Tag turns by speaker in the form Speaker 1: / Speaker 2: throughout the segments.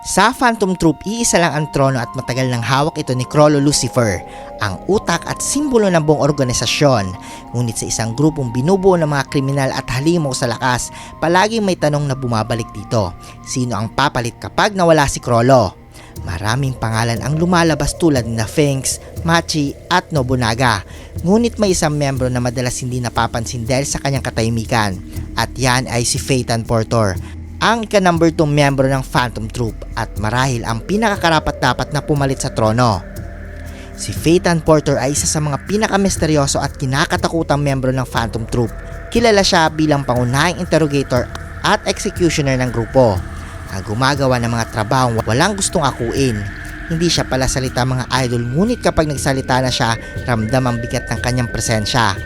Speaker 1: Sa Phantom Troop, iisa lang ang trono at matagal nang hawak ito ni Krollo Lucifer, ang utak at simbolo ng buong organisasyon. Ngunit sa isang grupong binubuo ng mga kriminal at halimaw sa lakas, palaging may tanong na bumabalik dito. Sino ang papalit kapag nawala si Krollo? Maraming pangalan ang lumalabas tulad na Finks, Machi at Nobunaga. Ngunit may isang membro na madalas hindi napapansin dahil sa kanyang katahimikan. At yan ay si Phaeton Porter, ang ika-number 2 miyembro ng Phantom Troop at marahil ang pinakakarapat-dapat na pumalit sa trono. Si Phaeton Porter ay isa sa mga pinakamisteryoso at kinakatakutang miyembro ng Phantom Troop. Kilala siya bilang pangunahing interrogator at executioner ng grupo, ang gumagawa ng mga trabahong walang gustong akuin. Hindi siya pala salita mga idol, ngunit kapag nagsalita na siya, ramdam ang bigat ng kanyang presensya.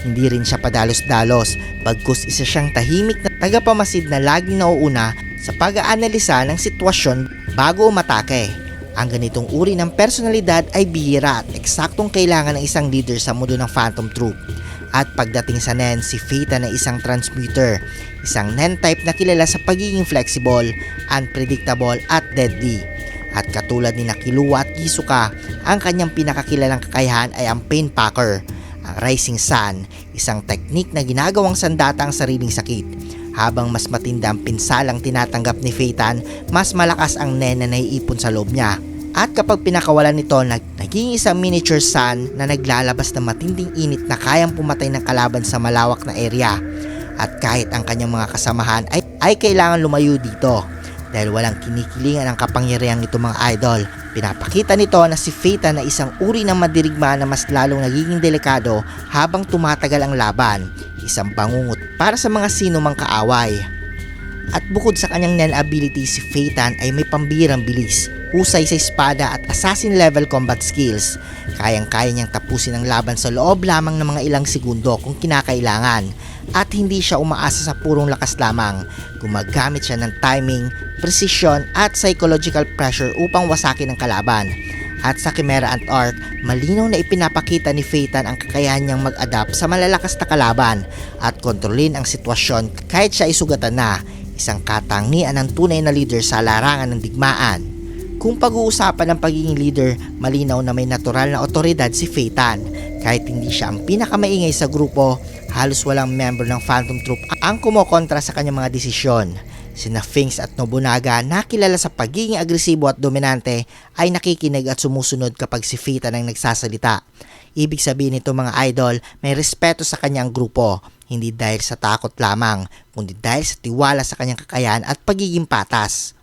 Speaker 1: Hindi rin siya padalos-dalos, bagkus isa siyang tahimik na tagapamasid na laging nauuna sa pag-aanalisa ng sitwasyon bago umatake. Ang ganitong uri ng personalidad ay bihira at eksaktong kailangan ng isang leader sa mundo ng Phantom Troop. At pagdating sa Nen, si Phaeton ay isang transmuter, isang Nen type na kilala sa pagiging flexible, unpredictable at deadly. At katulad ni Killua at Hisoka, ang kanyang pinakakilalang kakayahan ay ang Pain Packer, ang Rising Sun, isang teknik na ginagawang sandata ang sariling sakit. Habang mas matinda ang pinsalang tinatanggap ni Phaeton, mas malakas ang Nen na naiipon sa loob niya. At kapag pinakawalan nito, naging isang miniature sun na naglalabas ng matinding init na kayang pumatay ng kalaban sa malawak na area. At kahit ang kanyang mga kasamahan ay kailangan lumayo dito dahil walang kinikilingan ang kapangyarihan nito mga idol. Pinapakita nito na si Phaeton na isang uri ng madirigma na mas lalong nagiging delikado habang tumatagal ang laban, isang bangungot para sa mga sino mang kaaway. At bukod sa kanyang Nen ability, si Phaeton ay may pambirang bilis, husay sa espada at assassin level combat skills. Kayang-kaya niyang tapusin ang laban sa loob lamang ng mga ilang segundo kung kinakailangan. At hindi siya umaasa sa purong lakas lamang. Gumagamit siya ng timing, precision at psychological pressure upang wasakin ang kalaban. At sa Chimera Ant Art, malinaw na ipinapakita ni Phaeton ang kakayahan niyang mag-adapt sa malalakas na kalaban at kontrolin ang sitwasyon kahit siya ay sugatan na. Isang katangian ng tunay na leader sa larangan ng digmaan. Kung pag-uusapan ng pagiging leader, malinaw na may natural na otoridad si Phaeton. Kahit hindi siya ang pinakamaingay sa grupo, halos walang member ng Phantom Troop ang kumokontra sa kanyang mga desisyon. Sina Finks at Nobunaga, na kilala sa pagiging agresibo at dominante, ay nakikinig at sumusunod kapag si Phaeton ang nagsasalita. Ibig sabihin nito mga idol, may respeto sa kanyang grupo, hindi dahil sa takot lamang, kundi dahil sa tiwala sa kanyang kakayahan at pagiging patas.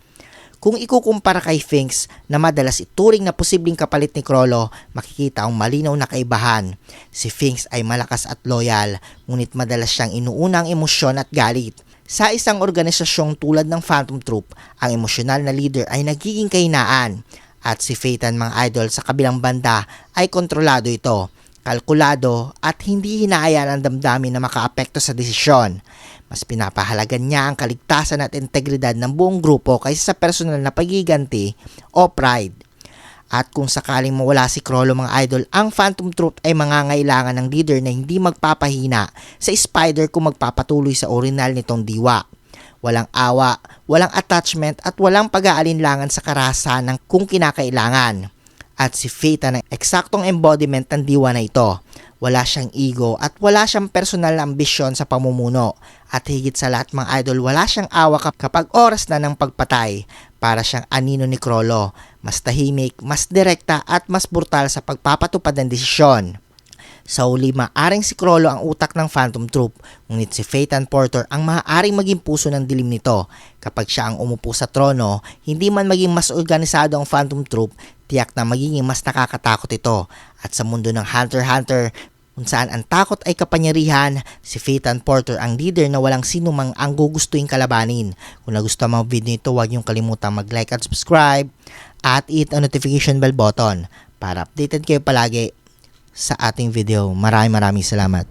Speaker 1: Kung ikukumpara kay Finks na madalas ituring na posibleng kapalit ni Krollo, makikita ang malinaw na kaibahan. Si Finks ay malakas at loyal, ngunit madalas siyang inuuna ang emosyon at galit. Sa isang organisasyong tulad ng Phantom Troop, ang emosyonal na leader ay nagiging kahinaan. At si Phaeton mga idol sa kabilang banda ay kontrolado ito, kalkulado at hindi hinahayaan ang damdamin na makaapekto sa desisyon. Mas pinapahalagan niya ang kaligtasan at integridad ng buong grupo kaysa sa personal na pagiganti o pride. At kung sakaling mawala si Krollo mga idol, ang Phantom Troop ay mangangailangan ng leader na hindi magpapahina sa Spider kung magpapatuloy sa original nitong diwa. Walang awa, walang attachment at walang pag-aalinlangan sa karahasan ng kung kinakailangan. At si Phaeton ang eksaktong embodiment ng diwa na ito. Wala siyang ego at wala siyang personal na ambisyon sa pamumuno. At higit sa lahat mga idol, wala siyang awa kapag oras na ng pagpatay. Para siyang anino ni Krollo, mas tahimik, mas direkta at mas brutal sa pagpapatupad ng desisyon. Sa uli, maaring si Krollo ang utak ng Phantom Troop, ngunit si Phaeton Porter ang maaaring maging puso ng dilim nito. Kapag siya ang umupo sa trono, hindi man maging mas organisado ang Phantom Troop, tiyak na magiging mas nakakatakot ito. At sa mundo ng Hunter x Hunter, kung saan ang takot ay kapangyarihan, si Phaeton Porter ang leader na walang sino mang ang gugustuhin kalabanin. Kung nagustuhan mo ang video nito, huwag niyong kalimutang mag-like at subscribe at hit ang notification bell button para updated kayo palagi sa ating video. Maraming salamat.